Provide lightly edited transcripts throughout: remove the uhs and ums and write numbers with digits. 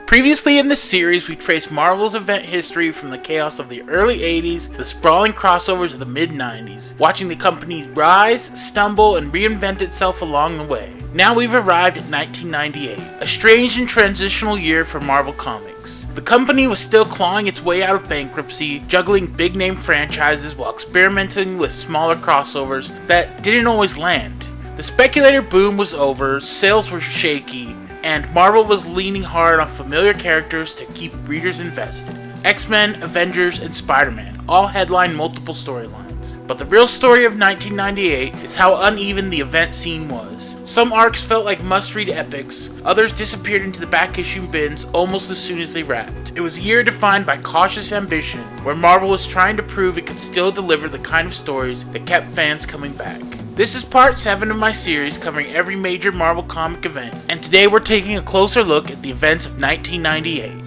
Previously in this series, we traced Marvel's event history from the chaos of the early 80s to the sprawling crossovers of the mid-90s, watching the company rise, stumble, and reinvent itself along the way. Now we've arrived at 1998, a strange and transitional year for Marvel Comics. The company was still clawing its way out of bankruptcy, juggling big-name franchises while experimenting with smaller crossovers that didn't always land. The speculator boom was over, sales were shaky, and Marvel was leaning hard on familiar characters to keep readers invested. X-Men, Avengers, and Spider-Man all headlined multiple storylines. But the real story of 1998 is how uneven the event scene was. Some arcs felt like must-read epics, others disappeared into the back issue bins almost as soon as they wrapped. It was a year defined by cautious ambition, where Marvel was trying to prove it could still deliver the kind of stories that kept fans coming back. This is part 7 of my series covering every major Marvel comic event, and today we're taking a closer look at the events of 1998.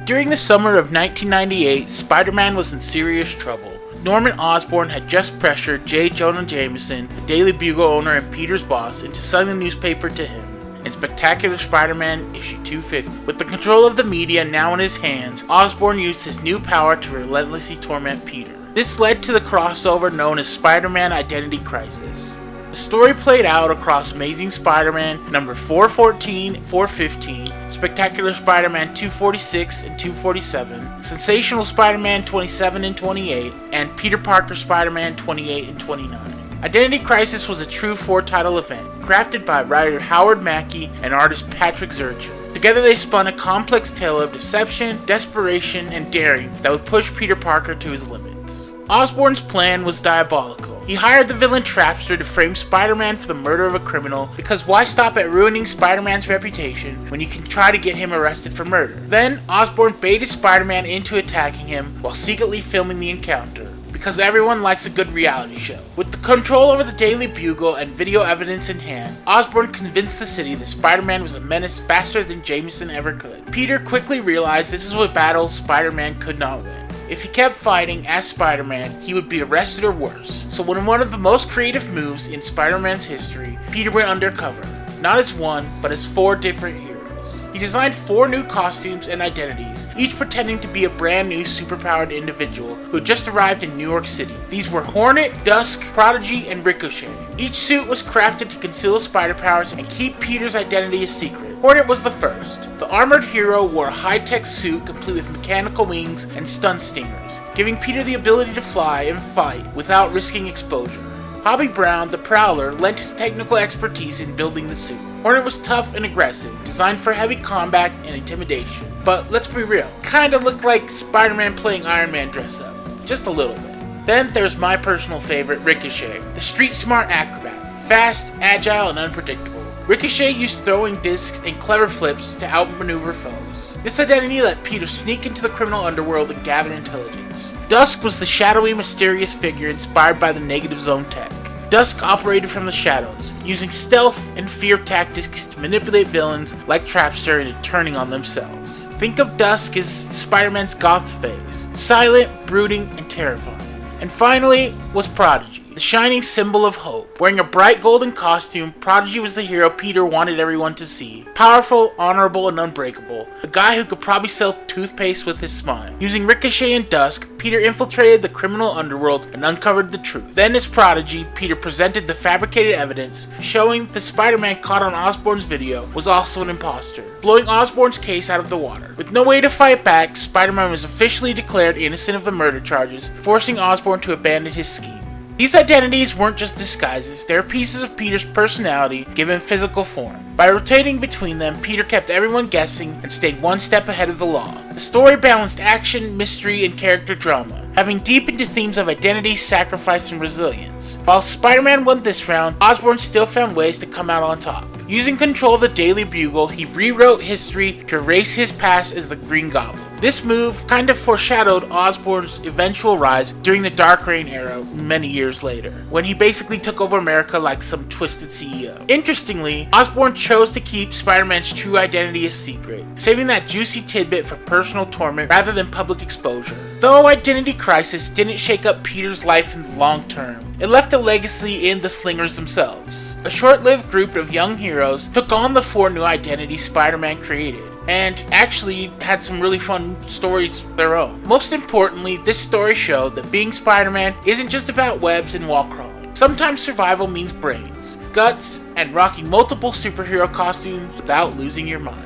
During the summer of 1998, Spider-Man was in serious trouble. Norman Osborn had just pressured J. Jonah Jameson, the Daily Bugle owner and Peter's boss, into selling the newspaper to him. In Spectacular Spider-Man issue 250. With the control of the media now in his hands, Osborn used his new power to relentlessly torment Peter. This led to the crossover known as Spider-Man Identity Crisis. The story played out across Amazing Spider-Man number 414, 415, Spectacular Spider-Man 246 and 247, Sensational Spider-Man 27 and 28, and Peter Parker Spider-Man 28 and 29. Identity Crisis was a true 4-title event, crafted by writer Howard Mackey and artist Patrick Zircher. Together they spun a complex tale of deception, desperation, and daring that would push Peter Parker to his limits. Osborn's plan was diabolical. He hired the villain Trapster to frame Spider-Man for the murder of a criminal, because why stop at ruining Spider-Man's reputation when you can try to get him arrested for murder? Then, Osborn baited Spider-Man into attacking him while secretly filming the encounter, because everyone likes a good reality show. With the control over the Daily Bugle and video evidence in hand, Osborn convinced the city that Spider-Man was a menace faster than Jameson ever could. Peter quickly realized this is a battle Spider-Man could not win. If he kept fighting as Spider-Man, he would be arrested or worse. So in one of the most creative moves in Spider-Man's history, Peter went undercover, not as one, but as 4 different heroes. He designed 4 new costumes and identities, each pretending to be a brand new superpowered individual who had just arrived in New York City. These were Hornet, Dusk, Prodigy, and Ricochet. Each suit was crafted to conceal his spider powers and keep Peter's identity a secret. Hornet was the first. The armored hero wore a high-tech suit complete with mechanical wings and stun stingers, giving Peter the ability to fly and fight without risking exposure. Hobby Brown, the Prowler, lent his technical expertise in building the suit. Hornet was tough and aggressive, designed for heavy combat and intimidation. But let's be real, kinda looked like Spider-Man playing Iron Man dress up. Just a little bit. Then there's my personal favorite, Ricochet, the street-smart acrobat. Fast, agile, and unpredictable. Ricochet used throwing discs and clever flips to outmaneuver foes. This identity let Peter sneak into the criminal underworld and gather intelligence. Dusk was the shadowy, mysterious figure inspired by the Negative Zone tech. Dusk operated from the shadows, using stealth and fear tactics to manipulate villains like Trapster into turning on themselves. Think of Dusk as Spider-Man's goth phase, silent, brooding, and terrifying. And finally was Prodigy, the shining symbol of hope. Wearing a bright golden costume, Prodigy was the hero Peter wanted everyone to see. Powerful, honorable, and unbreakable. The guy who could probably sell toothpaste with his smile. Using Ricochet and Dusk, Peter infiltrated the criminal underworld and uncovered the truth. Then as Prodigy, Peter presented the fabricated evidence, showing the Spider-Man caught on Osborn's video was also an imposter, blowing Osborn's case out of the water. With no way to fight back, Spider-Man was officially declared innocent of the murder charges, forcing Osborn to abandon his scheme. These identities weren't just disguises, they were pieces of Peter's personality given physical form. By rotating between them, Peter kept everyone guessing and stayed one step ahead of the law. The story balanced action, mystery, and character drama, having deep into themes of identity, sacrifice, and resilience. While Spider-Man won this round, Osborn still found ways to come out on top. Using control of the Daily Bugle, he rewrote history to erase his past as the Green Goblin. This move kind of foreshadowed Osborn's eventual rise during the Dark Reign era many years later, when he basically took over America like some twisted CEO. Interestingly, Osborn chose to keep Spider-Man's true identity a secret, saving that juicy tidbit for personal torment rather than public exposure. Though Identity Crisis didn't shake up Peter's life in the long term, it left a legacy in the Slingers themselves. A short-lived group of young heroes took on the 4 new identities Spider-Man created, and actually had some really fun stories of their own. Most importantly, this story showed that being Spider-Man isn't just about webs and wall crawling. Sometimes survival means brains, guts, and rocking multiple superhero costumes without losing your mind.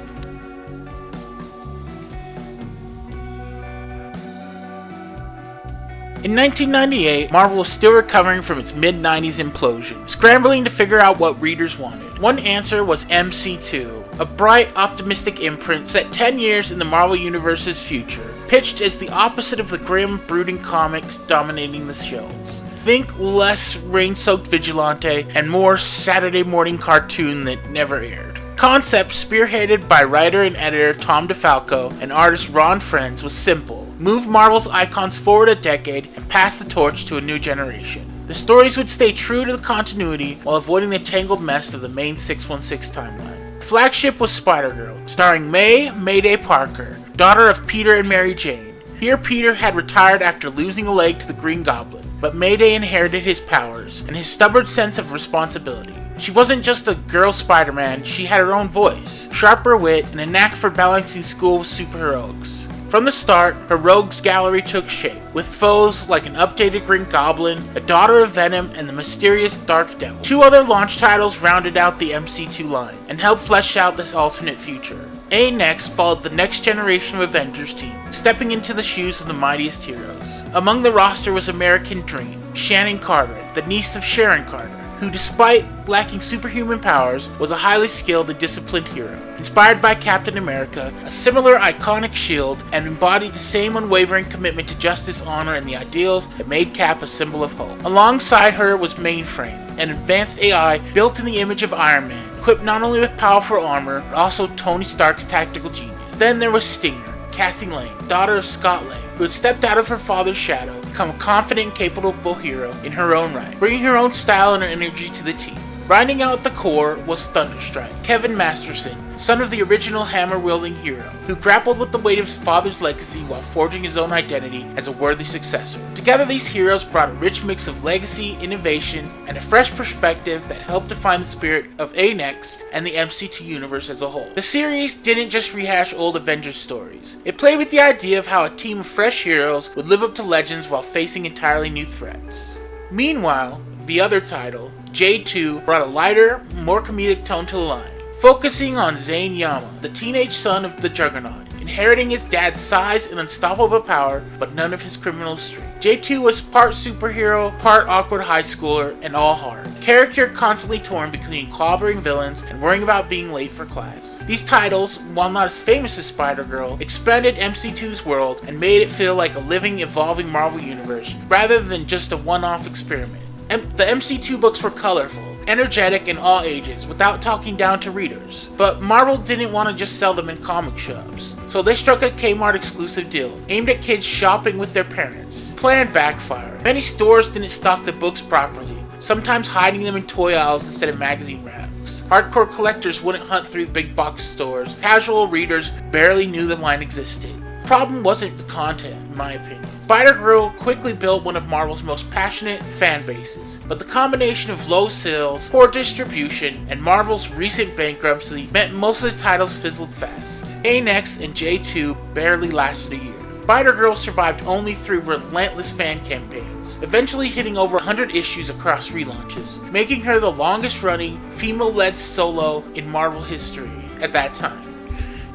In 1998, Marvel was still recovering from its mid-90s implosion, scrambling to figure out what readers wanted. One answer was MC2, a bright, optimistic imprint set 10 years in the Marvel Universe's future, pitched as the opposite of the grim, brooding comics dominating the shelves. Think less rain-soaked vigilante and more Saturday morning cartoon that never aired. Concept spearheaded by writer and editor Tom DeFalco and artist Ron Frenz was simple. Move Marvel's icons forward a decade and pass the torch to a new generation. The stories would stay true to the continuity while avoiding the tangled mess of the main 616 timeline. The flagship was Spider-Girl, starring Mayday Parker, daughter of Peter and Mary Jane. Here Peter had retired after losing a leg to the Green Goblin, but Mayday inherited his powers and his stubborn sense of responsibility. She wasn't just a girl Spider-Man, she had her own voice, sharper wit, and a knack for balancing school with superheroics. From the start, her rogues gallery took shape, with foes like an updated Green Goblin, a daughter of Venom, and the mysterious Dark Devil. 2 other launch titles rounded out the MC2 line, and helped flesh out this alternate future. Next followed the next generation of Avengers team, stepping into the shoes of the mightiest heroes. Among the roster was American Dream, Shannon Carter, the niece of Sharon Carter, who despite lacking superhuman powers, was a highly skilled and disciplined hero. Inspired by Captain America, a similar iconic shield, and embodied the same unwavering commitment to justice, honor, and the ideals that made Cap a symbol of hope. Alongside her was Mainframe, an advanced AI built in the image of Iron Man, equipped not only with powerful armor, but also Tony Stark's tactical genius. Then there was Stinger, Cassie Lang, daughter of Scott Lang, who had stepped out of her father's shadow, become a confident and capable hero in her own right, bringing her own style and energy to the team. Rounding out the core was Thunderstrike, Kevin Masterson, son of the original hammer-wielding hero, who grappled with the weight of his father's legacy while forging his own identity as a worthy successor. Together, these heroes brought a rich mix of legacy, innovation, and a fresh perspective that helped define the spirit of Next and the MC2 universe as a whole. The series didn't just rehash old Avengers stories. It played with the idea of how a team of fresh heroes would live up to legends while facing entirely new threats. Meanwhile, the other title, J2, brought a lighter, more comedic tone to the line, focusing on Zane Yama, the teenage son of the Juggernaut, inheriting his dad's size and unstoppable power, but none of his criminal streak. J2 was part superhero, part awkward high schooler, and all heart. Character constantly torn between clobbering villains and worrying about being late for class. These titles, while not as famous as Spider-Girl, expanded MC2's world and made it feel like a living, evolving Marvel universe, rather than just a one-off experiment. The MC2 books were colorful, energetic in all ages, without talking down to readers. But Marvel didn't want to just sell them in comic shops, so they struck a Kmart exclusive deal, aimed at kids shopping with their parents. Plan backfired. Many stores didn't stock the books properly, sometimes hiding them in toy aisles instead of magazine racks. Hardcore collectors wouldn't hunt through big box stores. Casual readers barely knew the line existed. Problem wasn't the content, in my opinion. Spider-Girl quickly built one of Marvel's most passionate fan bases, but the combination of low sales, poor distribution, and Marvel's recent bankruptcy meant most of the titles fizzled fast. Next and J2 barely lasted a year. Spider-Girl survived only through relentless fan campaigns, eventually hitting over 100 issues across relaunches, making her the longest-running, female-led solo in Marvel history at that time.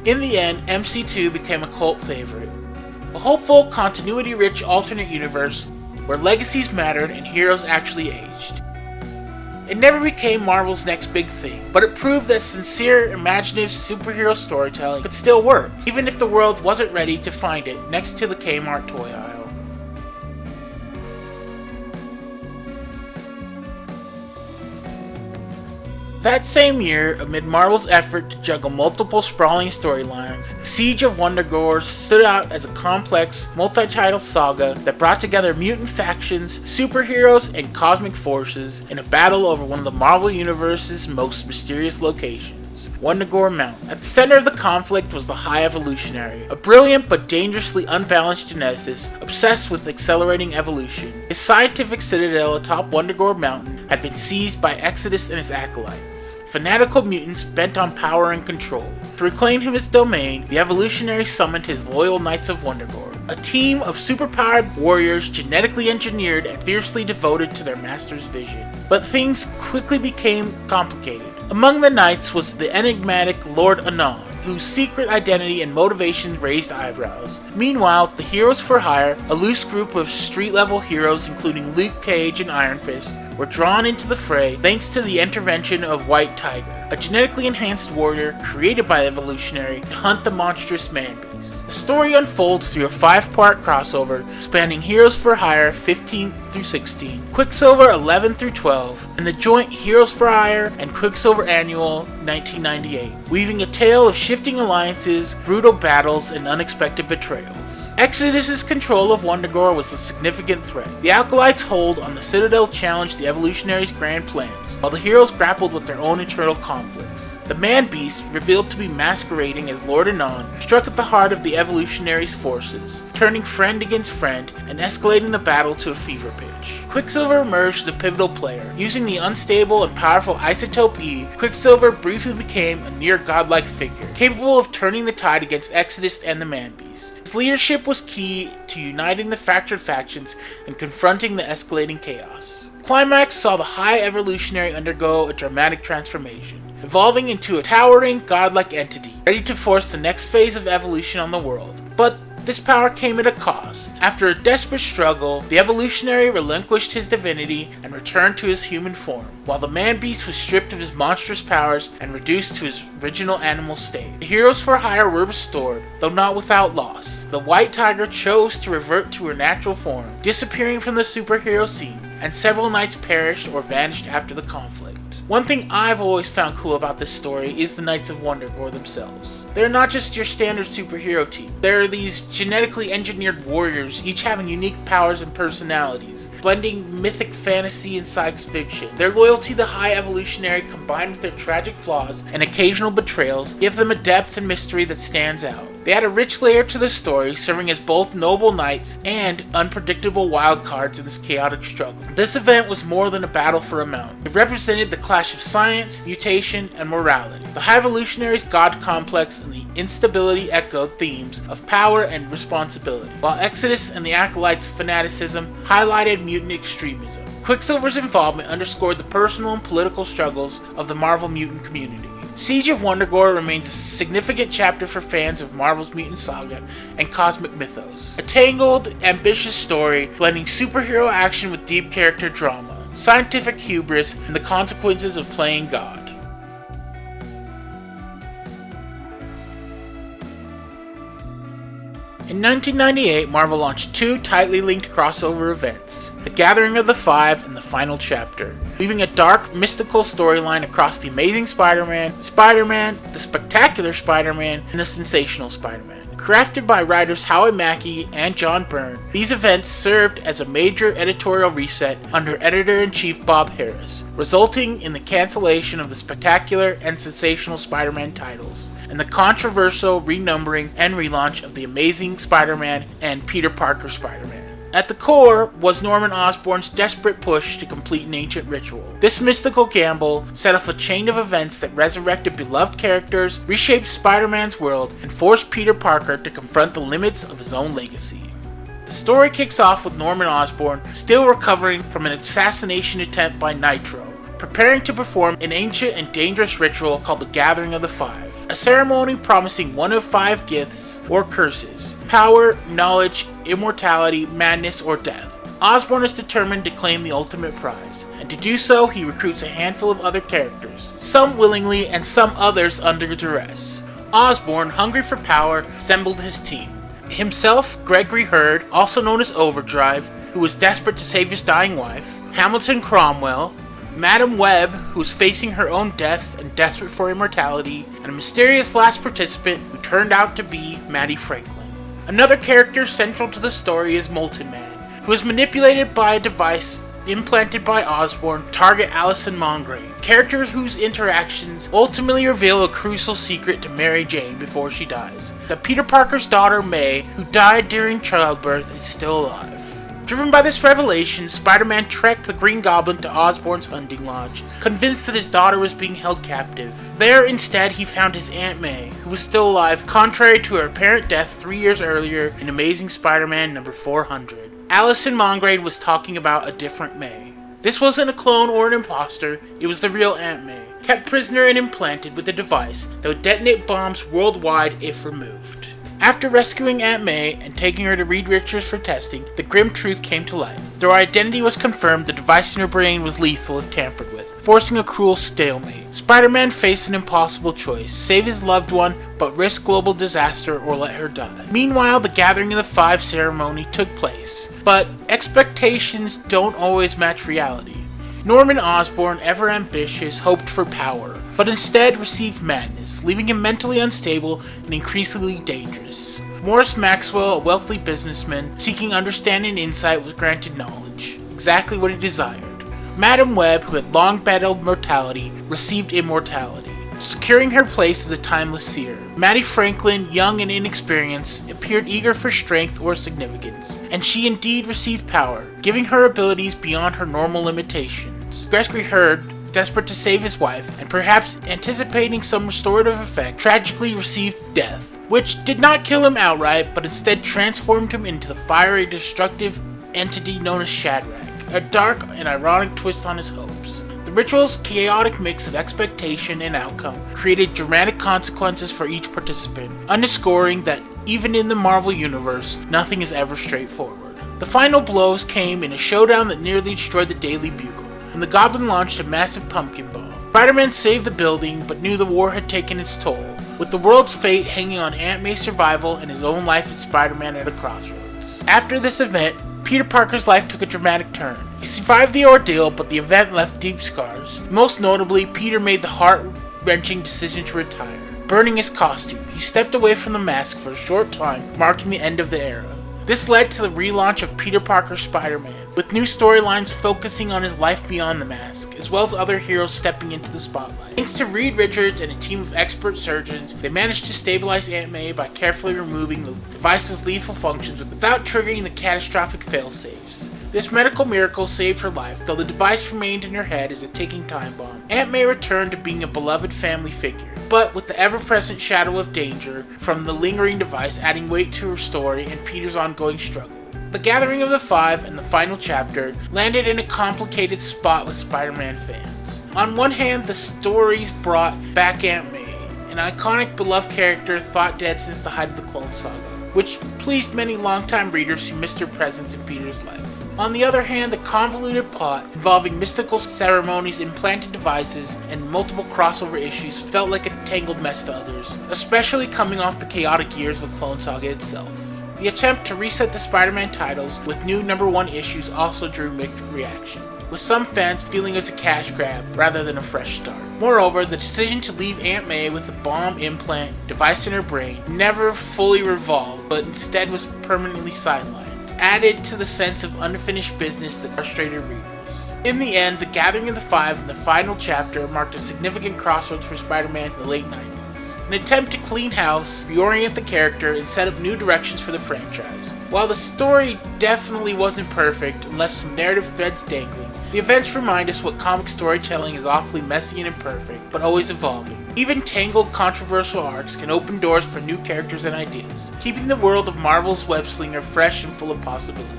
In the end, MC2 became a cult favorite. A hopeful, continuity-rich alternate universe where legacies mattered and heroes actually aged. It never became Marvel's next big thing, but it proved that sincere, imaginative superhero storytelling could still work, even if the world wasn't ready to find it next to the Kmart toy aisle. That same year, amid Marvel's effort to juggle multiple sprawling storylines, Siege of Wundagore stood out as a complex, multi-title saga that brought together mutant factions, superheroes, and cosmic forces in a battle over one of the Marvel Universe's most mysterious locations, Wundagore Mountain. At the center of the conflict was the High Evolutionary, a brilliant but dangerously unbalanced geneticist obsessed with accelerating evolution. His scientific citadel atop Wundagore Mountain had been seized by Exodus and his acolytes, fanatical mutants bent on power and control. To reclaim his domain, the Evolutionary summoned his loyal Knights of Wundagore, a team of superpowered warriors genetically engineered and fiercely devoted to their master's vision. But things quickly became complicated. Among the knights was the enigmatic Lord Anon, whose secret identity and motivations raised eyebrows. Meanwhile, the Heroes for Hire, a loose group of street-level heroes including Luke Cage and Iron Fist, were drawn into the fray thanks to the intervention of White Tiger, a genetically enhanced warrior created by the Evolutionary to hunt the monstrous man-beast. The story unfolds through a 5-part crossover spanning Heroes for Hire 15 through 16, Quicksilver 11 through 12, and the joint Heroes for Hire and Quicksilver Annual 1998, weaving a tale of shifting alliances, brutal battles, and unexpected betrayals. Exodus's control of Wundagore was a significant threat. The Acolytes' hold on the Citadel challenged the Evolutionary's grand plans, while the heroes grappled with their own internal conflicts. The Man-Beast, revealed to be masquerading as Lord Anon, struck at the heart of the Evolutionary's forces, turning friend against friend and escalating the battle to a fever pitch. Quicksilver emerged as a pivotal player. Using the unstable and powerful Isotope E, Quicksilver briefly became a near godlike figure, capable of turning the tide against Exodus and the Man-Beast. His leadership was key to uniting the fractured factions and confronting the escalating chaos. Climax saw the High Evolutionary undergo a dramatic transformation, evolving into a towering, godlike entity, ready to force the next phase of evolution on the world. But this power came at a cost. After a desperate struggle, the Evolutionary relinquished his divinity and returned to his human form, while the Man-Beast was stripped of his monstrous powers and reduced to his original animal state. The Heroes for Hire were restored, though not without loss. The White Tiger chose to revert to her natural form, disappearing from the superhero scene, and several knights perished or vanished after the conflict. One thing I've always found cool about this story is the Knights of Wundagore themselves. They're not just your standard superhero team. They're these genetically engineered warriors, each having unique powers and personalities, blending mythic fantasy and science fiction. Their loyalty to the High Evolutionary, combined with their tragic flaws and occasional betrayals, give them a depth and mystery that stands out. They add a rich layer to the story, serving as both noble knights and unpredictable wild cards in this chaotic struggle. This event was more than a battle for a mountain. It represented the clash of science, mutation, and morality. The High Evolutionary's god complex and the instability echoed themes of power and responsibility, while Exodus and the Acolytes' fanaticism highlighted mutant extremism. Quicksilver's involvement underscored the personal and political struggles of the Marvel mutant community. Siege of Wundagore remains a significant chapter for fans of Marvel's mutant saga and cosmic mythos. A tangled, ambitious story blending superhero action with deep character drama, scientific hubris, and the consequences of playing God. In 1998, Marvel launched 2 tightly linked crossover events, The Gathering of the Five and The Final Chapter, weaving a dark, mystical storyline across The Amazing Spider-Man, Spider-Man, The Spectacular Spider-Man, and The Sensational Spider-Man. Crafted by writers Howie Mackey and John Byrne, these events served as a major editorial reset under Editor-in-Chief Bob Harras, resulting in the cancellation of the Spectacular and Sensational Spider-Man titles, and the controversial renumbering and relaunch of The Amazing Spider-Man and Peter Parker Spider-Man. At the core was Norman Osborn's desperate push to complete an ancient ritual. This mystical gamble set off a chain of events that resurrected beloved characters, reshaped Spider-Man's world, and forced Peter Parker to confront the limits of his own legacy. The story kicks off with Norman Osborn still recovering from an assassination attempt by Nitro, preparing to perform an ancient and dangerous ritual called the Gathering of the Five, a ceremony promising one of 5 gifts or curses: power, knowledge, immortality, madness, or death. Osborn is determined to claim the ultimate prize, and to do so he recruits a handful of other characters, some willingly and some others under duress. Osborn, hungry for power, assembled his team. Himself, Gregory Hurd, also known as Overdrive, who was desperate to save his dying wife, Hamilton Cromwell, Madam Web, who was facing her own death and desperate for immortality, and a mysterious last participant who turned out to be Maddie Franklin. Another character central to the story is Molten Man, who was manipulated by a device implanted by Osborn to target Allison Mongrain, characters whose interactions ultimately reveal a crucial secret to Mary Jane before she dies: that Peter Parker's daughter May, who died during childbirth, is still alive. Driven by this revelation, Spider-Man trekked the Green Goblin to Osborn's hunting lodge, convinced that his daughter was being held captive. There, instead, he found his Aunt May, who was still alive, contrary to her apparent death 3 years earlier in Amazing Spider-Man number 400. Allison Mongrain was talking about a different May. This wasn't a clone or an imposter, it was the real Aunt May, kept prisoner and implanted with a device that would detonate bombs worldwide if removed. After rescuing Aunt May and taking her to Reed Richards for testing, the grim truth came to light. Though her identity was confirmed, the device in her brain was lethal if tampered with, forcing a cruel stalemate. Spider-Man faced an impossible choice: save his loved one, but risk global disaster, or let her die. Meanwhile, the Gathering of the Five ceremony took place, but expectations don't always match reality. Norman Osborn, ever ambitious, hoped for power, but instead received madness, leaving him mentally unstable and increasingly dangerous. Morris Maxwell, a wealthy businessman seeking understanding and insight, was granted knowledge, exactly what he desired. Madam Web, who had long battled mortality, received immortality, securing her place as a timeless seer. Maddie Franklin, young and inexperienced, appeared eager for strength or significance, and she indeed received power, giving her abilities beyond her normal limitations. Gregory Hurd, desperate to save his wife, and perhaps anticipating some restorative effect, tragically received death, which did not kill him outright, but instead transformed him into the fiery, destructive entity known as Shadrach, a dark and ironic twist on his hopes. The ritual's chaotic mix of expectation and outcome created dramatic consequences for each participant, underscoring that even in the Marvel Universe, nothing is ever straightforward. The final blows came in a showdown that nearly destroyed the Daily Bugle, when the Goblin launched a massive pumpkin bomb. Spider-Man saved the building, but knew the war had taken its toll, with the world's fate hanging on Aunt May's survival and his own life as Spider-Man at a crossroads. After this event, Peter Parker's life took a dramatic turn. He survived the ordeal, but the event left deep scars. Most notably, Peter made the heart-wrenching decision to retire. Burning his costume, he stepped away from the mask for a short time, marking the end of the era. This led to the relaunch of Peter Parker's Spider-Man, with new storylines focusing on his life beyond the mask, as well as other heroes stepping into the spotlight. Thanks to Reed Richards and a team of expert surgeons, they managed to stabilize Aunt May by carefully removing the device's lethal functions without triggering the catastrophic failsafes. This medical miracle saved her life, though the device remained in her head as a ticking time bomb. Aunt May returned to being a beloved family figure, but with the ever-present shadow of danger from the lingering device adding weight to her story and Peter's ongoing struggle. The Gathering of the Five and the final chapter landed in a complicated spot with Spider-Man fans. On one hand, the stories brought back Aunt May, an iconic beloved character thought dead since the height of the Clone Saga, which pleased many longtime readers who missed her presence in Peter's life. On the other hand, the convoluted plot involving mystical ceremonies, implanted devices, and multiple crossover issues felt like a tangled mess to others, especially coming off the chaotic years of the Clone Saga itself. The attempt to reset the Spider-Man titles with new #1 issues also drew mixed reaction, with some fans feeling it was a cash grab rather than a fresh start. Moreover, the decision to leave Aunt May with a bomb implant device in her brain never fully revolved, but instead was permanently sidelined, added to the sense of unfinished business that frustrated readers. In the end, the Gathering of the Five and the final chapter marked a significant crossroads for Spider-Man in the late 90s. An attempt to clean house, reorient the character, and set up new directions for the franchise. While the story definitely wasn't perfect and left some narrative threads dangling, the events remind us what comic storytelling is: awfully messy and imperfect, but always evolving. Even tangled, controversial arcs can open doors for new characters and ideas, keeping the world of Marvel's web-slinger fresh and full of possibilities.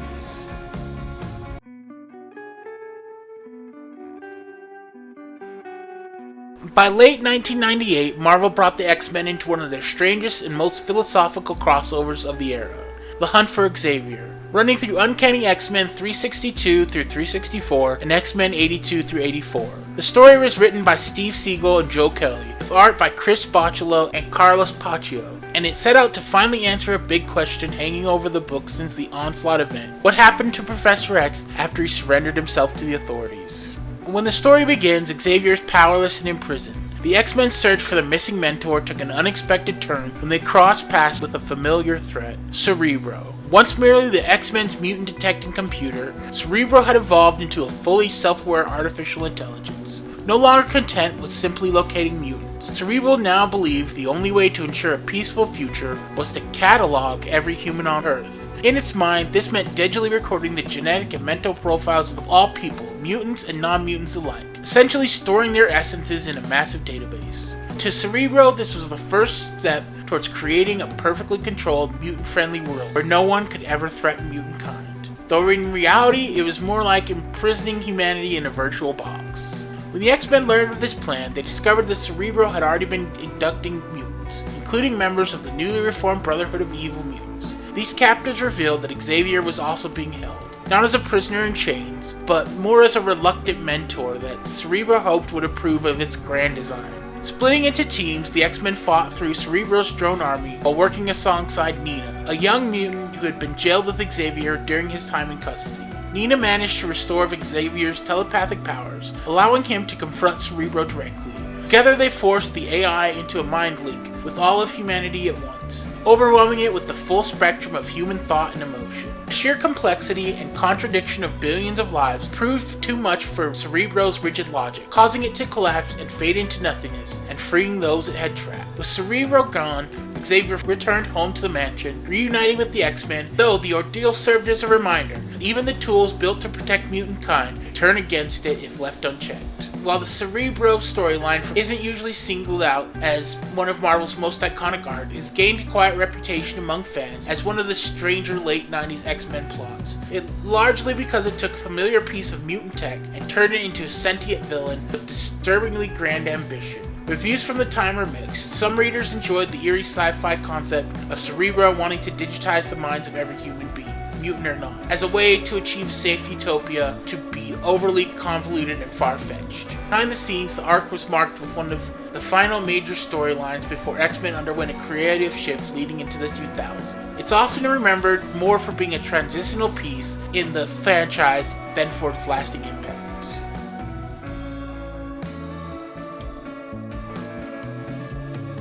By late 1998, Marvel brought the X-Men into one of their strangest and most philosophical crossovers of the era, The Hunt for Xavier. Running through Uncanny X-Men 362 through 364 and X-Men 82 through 84. The story was written by Steve Siegel and Joe Kelly, with art by Chris Bocciolo and Carlos Paccio, and it set out to finally answer a big question hanging over the book since the Onslaught event: what happened to Professor X after he surrendered himself to the authorities? When the story begins, Xavier is powerless and imprisoned. The X-Men's search for the missing mentor took an unexpected turn when they crossed paths with a familiar threat, Cerebro. Once merely the X-Men's mutant detecting computer, Cerebro had evolved into a fully self-aware artificial intelligence. No longer content with simply locating mutants, Cerebro now believed the only way to ensure a peaceful future was to catalog every human on Earth. In its mind, this meant digitally recording the genetic and mental profiles of all people, mutants and non-mutants alike, essentially storing their essences in a massive database. To Cerebro, this was the first step towards creating a perfectly controlled, mutant-friendly world where no one could ever threaten mutant kind. Though in reality, it was more like imprisoning humanity in a virtual box. When the X-Men learned of this plan, they discovered that Cerebro had already been inducting mutants, including members of the newly reformed Brotherhood of Evil Mutants. These captives revealed that Xavier was also being held, not as a prisoner in chains, but more as a reluctant mentor that Cerebro hoped would approve of its grand design. Splitting into teams, the X-Men fought through Cerebro's drone army while working alongside Nina, a young mutant who had been jailed with Xavier during his time in custody. Nina managed to restore Xavier's telepathic powers, allowing him to confront Cerebro directly. Together they forced the AI into a mind link with all of humanity at once, overwhelming it with the full spectrum of human thought and emotion. The sheer complexity and contradiction of billions of lives proved too much for Cerebro's rigid logic, causing it to collapse and fade into nothingness, and freeing those it had trapped. With Cerebro gone, Xavier returned home to the mansion, reuniting with the X-Men, though the ordeal served as a reminder that even the tools built to protect mutant kind turn against it if left unchecked. While the Cerebro storyline isn't usually singled out as one of Marvel's most iconic art, it has gained a quiet reputation among fans as one of the stranger late 90s X-Men plots. It largely because it took a familiar piece of mutant tech and turned it into a sentient villain with disturbingly grand ambition. Reviews from the time are mixed. Some readers enjoyed the eerie sci-fi concept of Cerebro wanting to digitize the minds of every human being, mutant or not, as a way to achieve safe utopia to be overly convoluted and far-fetched. Behind the scenes, the arc was marked with one of the final major storylines before X-Men underwent a creative shift leading into the 2000s. It's often remembered more for being a transitional piece in the franchise than for its lasting impact.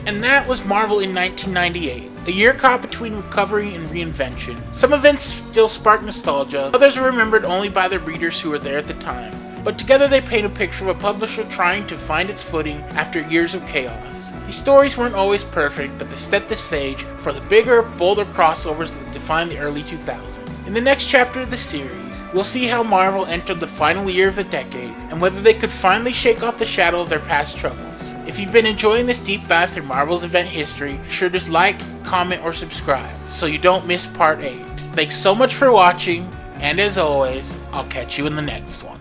And that was Marvel in 1998, a year caught between recovery and reinvention. Some events still spark nostalgia, others are remembered only by the readers who were there at the time. But together they paint a picture of a publisher trying to find its footing after years of chaos. These stories weren't always perfect, but they set the stage for the bigger, bolder crossovers that defined the early 2000s. In the next chapter of the series, we'll see how Marvel entered the final year of the decade, and whether they could finally shake off the shadow of their past troubles. If you've been enjoying this deep dive through Marvel's event history, be sure to like, comment, or subscribe so you don't miss part 8. Thanks so much for watching, and as always, I'll catch you in the next one.